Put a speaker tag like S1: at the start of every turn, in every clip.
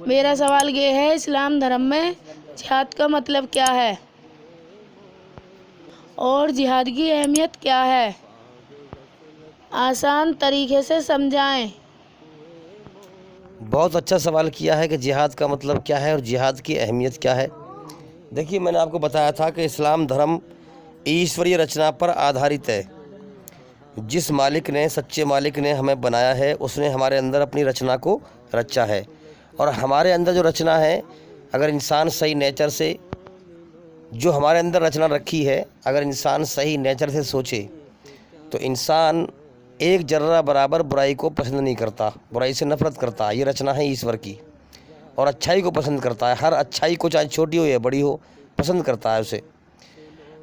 S1: میرا سوال یہ ہے، اسلام دھرم میں جہاد کا مطلب کیا ہے اور جہاد کی اہمیت کیا ہے؟ آسان طریقے سے سمجھائیں۔
S2: بہت اچھا سوال کیا ہے کہ جہاد کا مطلب کیا ہے اور جہاد کی اہمیت کیا ہے۔ دیکھیے، میں نے آپ کو بتایا تھا کہ اسلام دھرم ایشوری رچنا پر آدھارت ہے۔ جس مالک نے، سچے مالک نے ہمیں بنایا ہے، اس نے ہمارے اندر اپنی رچنا کو رچا ہے، اور ہمارے اندر جو رچنا ہے، اگر انسان صحیح نیچر سے، جو ہمارے اندر رچنا رکھی ہے، اگر انسان صحیح نیچر سے سوچے تو انسان ایک ذرہ برابر برائی کو پسند نہیں کرتا، برائی سے نفرت کرتا ہے۔ یہ رچنا ہے ایشور کی، اور اچھائی کو پسند کرتا ہے، ہر اچھائی کو چاہے چھوٹی ہو یا بڑی ہو پسند کرتا ہے اسے۔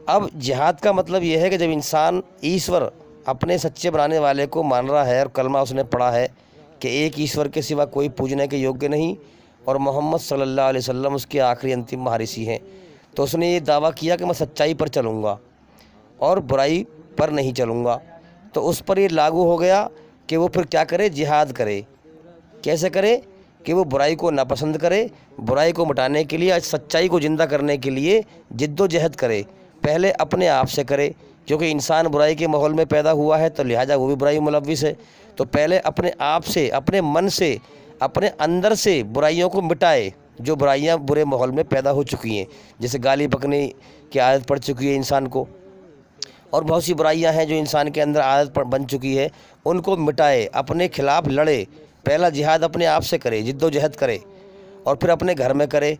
S2: اب جہاد کا مطلب یہ ہے کہ جب انسان ایشور، اپنے سچے بنانے والے کو مان رہا ہے اور کلمہ اس نے پڑھا ہے کہ ایک ایشور کے سوا کوئی پوجنے کے یوگیہ نہیں، اور محمد صلی اللہ علیہ وسلم اس کے آخری انتم مہارشی ہیں، تو اس نے یہ دعویٰ کیا کہ میں سچائی پر چلوں گا اور برائی پر نہیں چلوں گا، تو اس پر یہ لاگو ہو گیا کہ وہ پھر کیا کرے؟ جہاد کرے۔ کیسے کرے؟ کہ وہ برائی کو ناپسند کرے، برائی کو مٹانے کے لیے، سچائی کو زندہ کرنے کے لیے جد و جہد کرے۔ پہلے اپنے آپ سے کرے، کیونکہ انسان برائی کے ماحول میں پیدا ہوا ہے تو لہٰذا وہ بھی برائی ملوث ہے۔ تو پہلے اپنے آپ سے، اپنے من سے، اپنے اندر سے برائیوں کو مٹائے، جو برائیاں برے ماحول میں پیدا ہو چکی ہیں، جیسے گالی بکنے کی عادت پڑ چکی ہے انسان کو، اور بہت سی برائیاں ہیں جو انسان کے اندر عادت بن چکی ہے، ان کو مٹائے، اپنے خلاف لڑے۔ پہلا جہاد اپنے آپ سے کرے، جد و جہد کرے، اور پھر اپنے گھر میں کرے،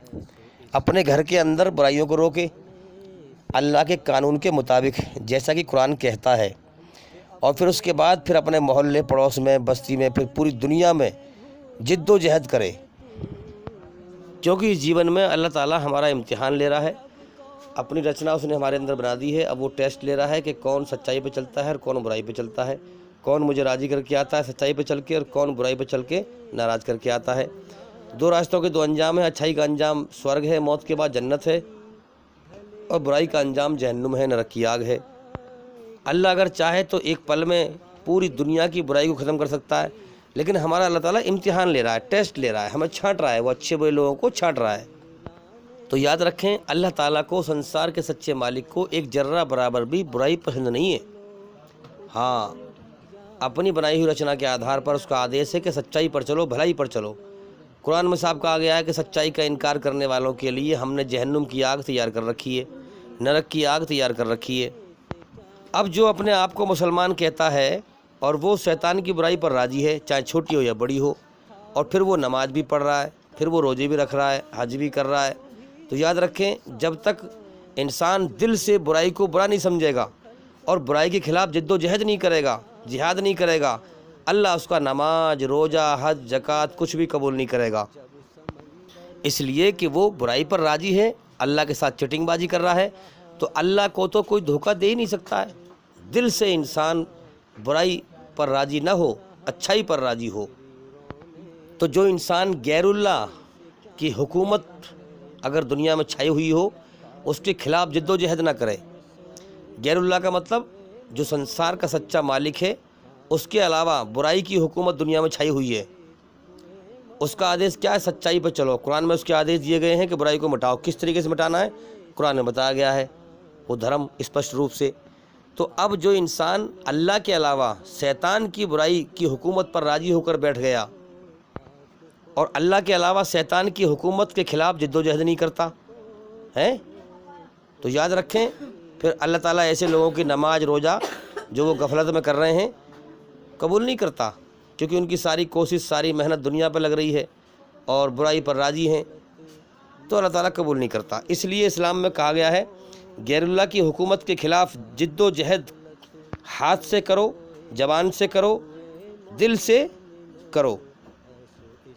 S2: اپنے گھر کے اندر برائیوں کو روکے اللہ کے قانون کے مطابق، جیسا کہ قرآن کہتا ہے، اور پھر اس کے بعد پھر اپنے محلے، پڑوس میں، بستی میں، پھر پوری دنیا میں جد و جہد کرے، کیونکہ اس جیون میں اللہ تعالیٰ ہمارا امتحان لے رہا ہے۔ اپنی رچنا اس نے ہمارے اندر بنا دی ہے، اب وہ ٹیسٹ لے رہا ہے کہ کون سچائی پہ چلتا ہے اور کون برائی پہ چلتا ہے، کون مجھے راضی کر کے آتا ہے سچائی پہ چل کے، اور کون برائی پہ چل کے ناراض کر کے آتا ہے۔ دو راستوں کے دو انجام ہیں، اچھائی کا انجام سورگ ہے، موت کے بعد جنت ہے، اور برائی کا انجام جہنم ہے، نرک کی آگ ہے۔ اللہ اگر چاہے تو ایک پل میں پوری دنیا کی برائی کو ختم کر سکتا ہے، لیکن ہمارا اللہ تعالیٰ امتحان لے رہا ہے، ٹیسٹ لے رہا ہے، ہمیں چھانٹ رہا ہے، وہ اچھے برے لوگوں کو چھانٹ رہا ہے۔ تو یاد رکھیں، اللہ تعالیٰ کو، سنسار کے سچے مالک کو ایک ذرہ برابر بھی برائی پسند نہیں ہے۔ ہاں، اپنی بنائی ہوئی رچنا کے آدھار پر اس کا آدیش ہے کہ سچائی پر چلو، بھلائی پر چلو۔ قرآن میں صاحب کہا گیا ہے کہ سچائی کا انکار کرنے والوں کے لیے ہم نے جہنم کی آگ تیار کر رکھی ہے، نرک کی آگ تیار کر رکھی ہے۔ اب جو اپنے آپ کو مسلمان کہتا ہے اور وہ شیطان کی برائی پر راضی ہے، چاہے چھوٹی ہو یا بڑی ہو، اور پھر وہ نماز بھی پڑھ رہا ہے، پھر وہ روزے بھی رکھ رہا ہے، حج بھی کر رہا ہے، تو یاد رکھیں، جب تک انسان دل سے برائی کو برا نہیں سمجھے گا اور برائی کے خلاف جد و جہد نہیں کرے گا، جہاد نہیں کرے گا، اللہ اس کا نماز، روزہ، حج، زکوٰۃ کچھ بھی قبول نہیں کرے گا، اس لیے کہ وہ برائی پر راضی ہے، اللہ کے ساتھ چٹنگ بازی کر رہا ہے۔ تو اللہ کو تو کوئی دھوکہ دے ہی نہیں سکتا ہے۔ دل سے انسان برائی پر راضی نہ ہو، اچھائی پر راضی ہو، تو جو انسان غیر اللہ کی حکومت اگر دنیا میں چھائی ہوئی ہو، اس کے خلاف جد و جہد نہ کرے۔ غیر اللہ کا مطلب جو سنسار کا سچا مالک ہے، اس کے علاوہ برائی کی حکومت دنیا میں چھائی ہوئی ہے، اس کا آدیش کیا ہے؟ سچائی پہ چلو۔ قرآن میں اس کے آدیش دیے گئے ہیں کہ برائی کو مٹاؤ۔ کس طریقے سے مٹانا ہے؟ قرآن میں بتایا گیا ہے، وہ دھرم اسپشٹ روپ سے۔ تو اب جو انسان اللہ کے علاوہ شیطان کی برائی کی حکومت پر راضی ہو کر بیٹھ گیا اور اللہ کے علاوہ شیطان کی حکومت کے خلاف جد و جہد نہیں کرتا ہے، تو یاد رکھیں، پھر اللہ تعالیٰ ایسے لوگوں کی نماز، روزہ جو وہ غفلت میں کر رہے ہیں قبول نہیں کرتا، کیونکہ ان کی ساری کوشش، ساری محنت دنیا پہ لگ رہی ہے اور برائی پر راضی ہیں، تو اللہ تعالیٰ قبول نہیں کرتا۔ اس لیے اسلام میں کہا گیا ہے، غیر اللہ کی حکومت کے خلاف جد و جہد ہاتھ سے کرو، زبان سے کرو، دل سے کرو۔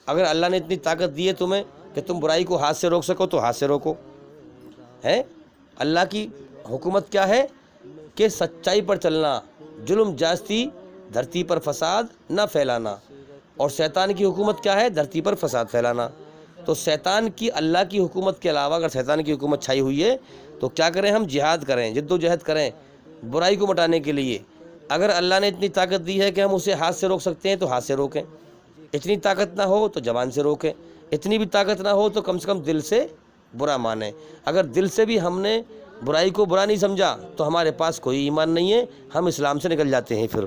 S2: اگر اللہ نے اتنی طاقت دی ہے تمہیں کہ تم برائی کو ہاتھ سے روک سکو تو ہاتھ سے روکو، ہے۔ اللہ کی حکومت کیا ہے؟ کہ سچائی پر چلنا، ظلم جاستی، دھرتی پر فساد نہ پھیلانا، اور شیطان کی حکومت کیا ہے؟ دھرتی پر فساد پھیلانا۔ تو شیطان کی، اللہ کی حکومت کے علاوہ اگر شیطان کی حکومت چھائی ہوئی ہے تو کیا کریں؟ ہم جہاد کریں، جد و جہد کریں برائی کو مٹانے کے لیے۔ اگر اللہ نے اتنی طاقت دی ہے کہ ہم اسے ہاتھ سے روک سکتے ہیں تو ہاتھ سے روکیں، اتنی طاقت نہ ہو تو زبان سے روکیں، اتنی بھی طاقت نہ ہو تو کم سے کم دل سے برا مانیں۔ اگر دل سے بھی ہم نے برائی کو برا نہیں سمجھا تو ہمارے پاس کوئی ایمان نہیں ہے، ہم اسلام سے نکل جاتے ہیں۔ پھر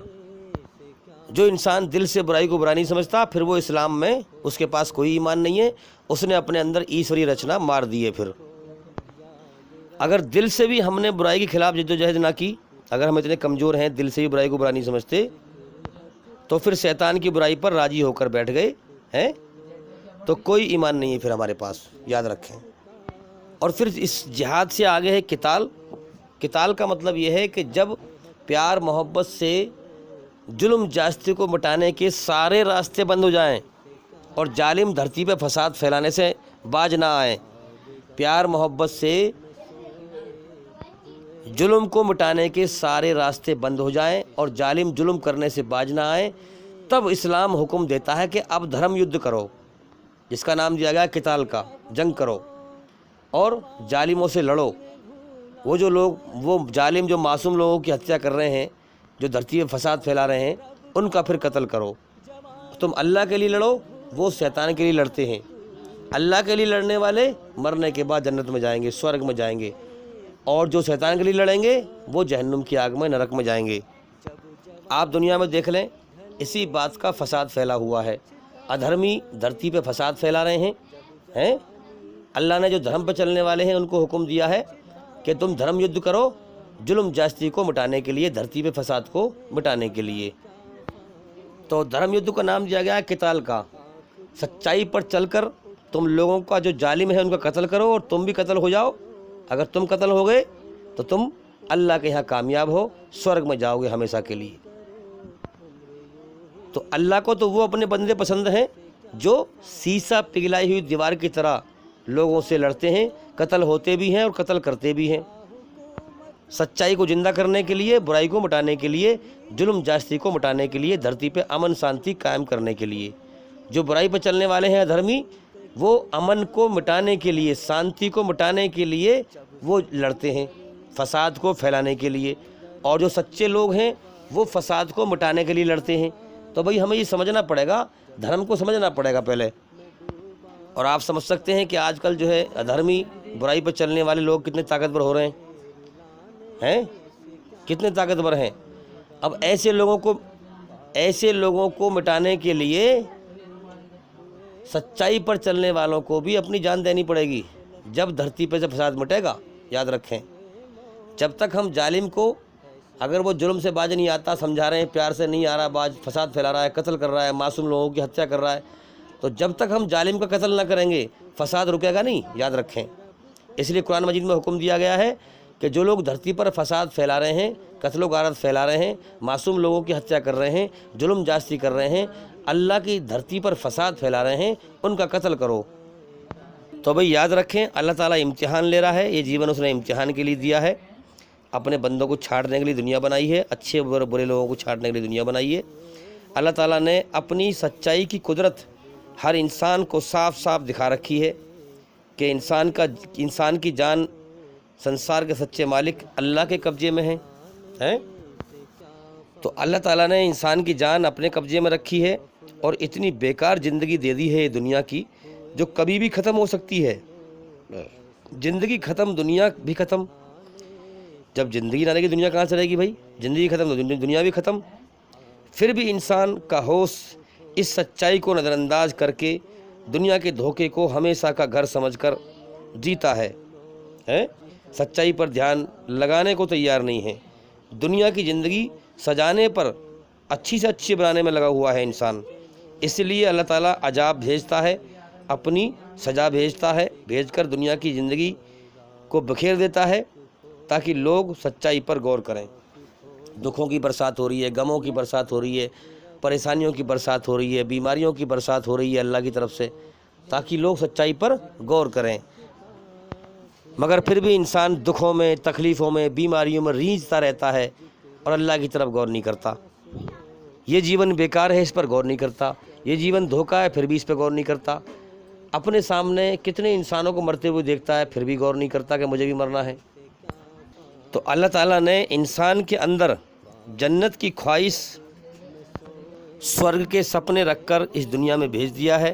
S2: جو انسان دل سے برائی کو برا نہیں سمجھتا پھر وہ اسلام میں اس کے پاس کوئی ایمان نہیں ہے، اس نے اپنے اندر ایشوری رچنا مار دی ہے۔ پھر اگر دل سے بھی ہم نے برائی کے خلاف جدوجہد نہ کی، اگر ہم اتنے کمزور ہیں دل سے بھی برائی کو برا نہیں سمجھتے، تو پھر شیطان کی برائی پر راضی ہو کر بیٹھ گئے ہیں تو کوئی ایمان نہیں ہے پھر ہمارے پاس، یاد رکھیں۔ اور پھر اس جہاد سے آگے ہے قتال۔ قتال کا مطلب یہ ہے کہ جب پیار محبت سے ظلم جاستی کو مٹانے کے سارے راستے بند ہو جائیں اور ظالم دھرتی پہ فساد پھیلانے سے باز نہ آئیں، پیار محبت سے ظلم کو مٹانے کے سارے راستے بند ہو جائیں اور ظالم ظلم کرنے سے باز نہ آئیں، تب اسلام حکم دیتا ہے کہ اب دھرم یدھ کرو، جس کا نام دیا گیا قتال کا، جنگ کرو اور ظالموں سے لڑو۔ وہ جو لوگ، وہ ظالم جو معصوم لوگوں کی ہتیا کر رہے ہیں، جو دھرتی میں فساد پھیلا رہے ہیں، ان کا پھر قتل کرو۔ تم اللہ کے لیے لڑو، وہ شیطان کے لیے لڑتے ہیں۔ اللہ کے لیے لڑنے والے مرنے کے بعد جنت میں جائیں گے، سورگ میں جائیں گے، اور جو شیطان کے لیے لڑیں گے وہ جہنم کی آگ میں، نرک میں جائیں گے۔ آپ دنیا میں دیکھ لیں، اسی بات کا فساد پھیلا ہوا ہے۔ ادھرمی دھرتی پہ فساد پھیلا رہے ہیں۔ اللہ نے جو دھرم پہ چلنے والے ہیں ان کو حکم دیا ہے کہ تم دھرم یدھ کرو، ظلم جاستی کو مٹانے کے لیے، دھرتی پہ فساد کو مٹانے کے لیے۔ تو دھرم یدھ کا نام دیا گیا ہے قتال کا۔ سچائی پر چل کر تم لوگوں کا جو ظالم ہے ان کا قتل کرو اور تم بھی قتل ہو جاؤ۔ اگر تم قتل ہو گئے تو تم اللہ کے یہاں کامیاب ہو، سورگ میں جاؤ گے ہمیشہ کے لیے۔ تو اللہ کو تو وہ اپنے بندے پسند ہیں جو سیسا پگھلائی ہوئی دیوار کی طرح لوگوں سے لڑتے ہیں، قتل ہوتے بھی ہیں اور قتل کرتے بھی ہیں، سچائی کو زندہ کرنے کے لیے، برائی کو مٹانے کے لیے، ظلم جاستی کو مٹانے کے لیے، دھرتی پہ امن شانتی قائم کرنے کے لیے۔ جو برائی پہ چلنے والے ہیں دھرمی، وہ امن کو مٹانے کے لیے، شانتی کو مٹانے کے لیے وہ لڑتے ہیں، فساد کو پھیلانے کے لیے۔ اور جو سچے لوگ ہیں وہ فساد کو مٹانے کے لیے لڑتے ہیں۔ تو بھئی ہمیں یہ سمجھنا پڑے گا، دھرم کو سمجھنا پڑے گا پہلے۔ اور آپ سمجھ سکتے ہیں کہ آج کل جو ہے ادھرمی برائی پہ چلنے والے لوگ کتنے طاقتور ہو رہے ہیں، کتنے طاقتور ہیں۔ اب ایسے لوگوں کو مٹانے کے لیے سچائی پر چلنے والوں کو بھی اپنی جان دینی پڑے گی۔ جب دھرتی پہ سے فساد مٹے گا، یاد رکھیں، جب تک ہم ظالم کو، اگر وہ ظلم سے باز نہیں آتا، سمجھا رہے ہیں پیار سے نہیں آ رہا باز، فساد پھیلا رہا ہے، قتل کر رہا ہے، معصوم لوگوں کی ہتیا کر رہا ہے، تو جب تک ہم ظالم کا قتل نہ کریں گے فساد رکے گا نہیں، یاد رکھیں۔ اس لیے قرآن مجید میں حکم دیا گیا ہے کہ جو لوگ دھرتی پر فساد پھیلا رہے ہیں، قتل و غارت پھیلا رہے ہیں، معصوم لوگوں کی ہتیا کر رہے ہیں، ظلم جاستی کر رہے ہیں، اللہ کی دھرتی پر فساد پھیلا رہے ہیں، ان کا قتل کرو۔ تو بھئی یاد رکھیں، اللہ تعالیٰ امتحان لے رہا ہے، یہ جیون اس نے امتحان کے لیے دیا ہے، اپنے بندوں کو چھاڑنے کے لیے دنیا بنائی ہے، اچھے اور برے لوگوں کو چھاڑنے کے لیے دنیا بنائی ہے۔ اللہ تعالیٰ نے اپنی سچائی کی قدرت ہر انسان کو صاف صاف دکھا رکھی ہے کہ انسان کی جان سنسار کے سچے مالک اللہ کے قبضے میں ہیں۔ تو اللہ تعالیٰ نے انسان کی جان اپنے قبضے میں رکھی ہے اور اتنی بیکار زندگی دے دی ہے یہ دنیا کی، جو کبھی بھی ختم ہو سکتی ہے۔ زندگی ختم، دنیا بھی ختم۔ جب زندگی نہ رہے گی دنیا کہاں سے رہے گی بھائی؟ زندگی ختم تو دنیا بھی ختم۔ پھر بھی انسان کا ہوش اس سچائی کو نظر انداز کر کے دنیا کے دھوکے کو ہمیشہ کا گھر سمجھ کر جیتا ہے، سچائی پر دھیان لگانے کو تیار نہیں ہے۔ دنیا کی زندگی سجانے پر، اچھی سے اچھی بنانے میں لگا ہوا ہے انسان۔ اس لیے اللہ تعالیٰ عذاب بھیجتا ہے، اپنی سزا بھیجتا ہے، بھیج کر دنیا کی زندگی کو بکھیر دیتا ہے تاکہ لوگ سچائی پر غور کریں۔ دکھوں کی برسات ہو رہی ہے، غموں کی برسات ہو رہی ہے، پریشانیوں کی برسات ہو رہی ہے، بیماریوں کی برسات ہو رہی ہے اللہ کی طرف سے، تاکہ لوگ سچائی پر غور کریں۔ مگر پھر بھی انسان دکھوں میں، تکلیفوں میں، بیماریوں میں ریجھتا رہتا ہے اور اللہ کی طرف غور نہیں کرتا۔ یہ جیون بیکار ہے، اس پر غور نہیں کرتا۔ یہ جیون دھوکہ ہے، پھر بھی اس پہ غور نہیں کرتا۔ اپنے سامنے کتنے انسانوں کو مرتے ہوئے دیکھتا ہے، پھر بھی غور نہیں کرتا کہ مجھے بھی مرنا ہے۔ تو اللہ تعالیٰ نے انسان کے اندر جنت کی خواہش، سورگ کے سپنے رکھ کر اس دنیا میں بھیج دیا ہے۔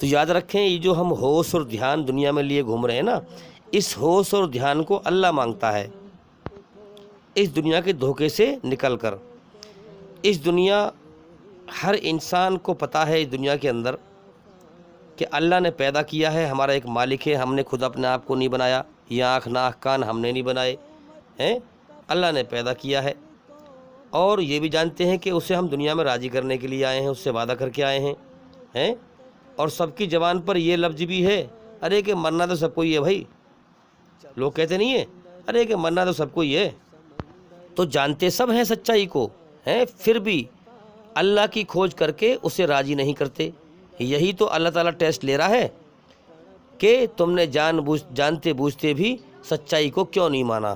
S2: تو یاد رکھیں یہ جو ہم ہوش اور دھیان دنیا میں لیے گھوم رہے ہیں نا، اس ہوش اور دھیان کو اللہ مانگتا ہے۔ اس دنیا کے دھوکے سے نکل کر، اس دنیا ہر انسان کو پتہ ہے اس دنیا کے اندر کہ اللہ نے پیدا کیا ہے، ہمارا ایک مالک ہے، ہم نے خود اپنے آپ کو نہیں بنایا، یہ آنکھ ناک کان ہم نے نہیں بنائے ہیں، اللہ نے پیدا کیا ہے۔ اور یہ بھی جانتے ہیں کہ اسے ہم دنیا میں راضی کرنے کے لیے آئے ہیں، اس سے وعدہ کر کے آئے ہیں، اور سب کی زبان پر یہ لفظ بھی ہے، ارے کہ مرنا تو سب کو ہی ہے بھائی، لوگ کہتے نہیں ہیں ارے کہ مرنا تو سب کو ہی ہے۔ تو جانتے سب ہیں سچائی کو، پھر بھی اللہ کی کھوج کر کے اسے راضی نہیں کرتے۔ یہی تو اللہ تعالیٰ ٹیسٹ لے رہا ہے کہ تم نے جانتے بوجھتے بھی سچائی کو کیوں نہیں مانا۔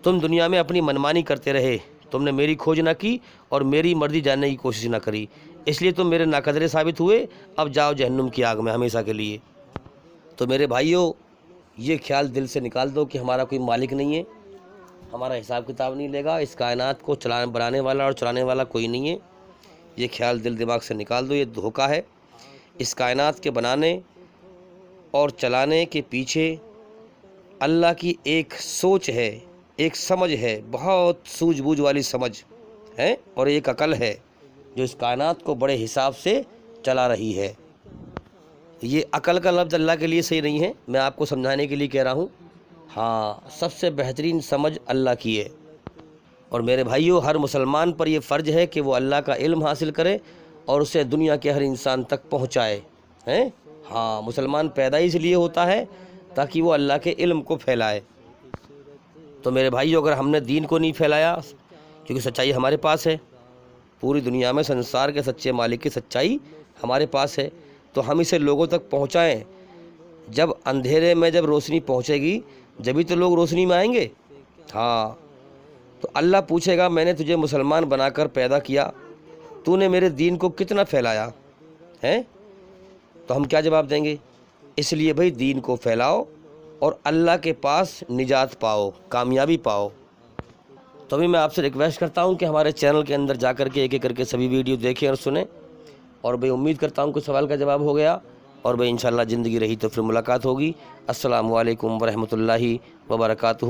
S2: تم دنیا میں اپنی منمانی کرتے رہے، تم نے میری کھوج نہ کی اور میری مرضی جاننے کی کوشش نہ کری، اس لیے تم میرے ناقدرے ثابت ہوئے، اب جاؤ جہنم کی آگ میں ہمیشہ کے لیے۔ تو میرے بھائیوں، یہ خیال دل سے نکال دو کہ ہمارا کوئی مالک نہیں ہے، ہمارا حساب کتاب نہیں لے گا، اس کائنات کو بنانے والا اور چلانے والا کوئی نہیں ہے۔ یہ خیال دل دماغ سے نکال دو، یہ دھوکہ ہے۔ اس کائنات کے بنانے اور چلانے کے پیچھے اللہ کی ایک سوچ ہے، ایک سمجھ ہے، بہت سوجھ بوجھ والی سمجھ ہے، اور ایک عقل ہے جو اس کائنات کو بڑے حساب سے چلا رہی ہے۔ یہ عقل کا لفظ اللہ کے لیے صحیح نہیں ہے، میں آپ کو سمجھانے کے لیے کہہ رہا ہوں۔ ہاں، سب سے بہترین سمجھ اللہ کی ہے۔ اور میرے بھائیوں، ہر مسلمان پر یہ فرض ہے کہ وہ اللہ کا علم حاصل کرے اور اسے دنیا کے ہر انسان تک پہنچائے۔ ہاں، مسلمان پیدا اس لیے ہوتا ہے تاکہ وہ اللہ کے علم کو پھیلائے۔ تو میرے بھائیوں، اگر ہم نے دین کو نہیں پھیلایا، کیونکہ سچائی ہمارے پاس ہے، پوری دنیا میں سنسار کے سچے مالک کی سچائی ہمارے پاس ہے، تو ہم اسے لوگوں تک پہنچائیں۔ جب اندھیرے میں جب روشنی پہنچے گی، جبھی تو لوگ روشنی میں آئیں گے۔ ہاں، تو اللہ پوچھے گا، میں نے تجھے مسلمان بنا کر پیدا کیا، تو نے میرے دین کو کتنا پھیلایا ہے؟ تو ہم کیا جواب دیں گے؟ اس لیے بھائی دین کو پھیلاؤ اور اللہ کے پاس نجات پاؤ، کامیابی پاؤ۔ تو ابھی میں آپ سے ریکویسٹ کرتا ہوں کہ ہمارے چینل کے اندر جا کر کے ایک ایک کر کے سبھی ویڈیو دیکھیں اور سنیں، اور بھائی امید کرتا ہوں کہ سوال کا جواب ہو گیا، اور بھائی انشاءاللہ زندگی رہی تو پھر ملاقات ہوگی۔ السلام علیکم ورحمۃ اللہ وبرکاتہ۔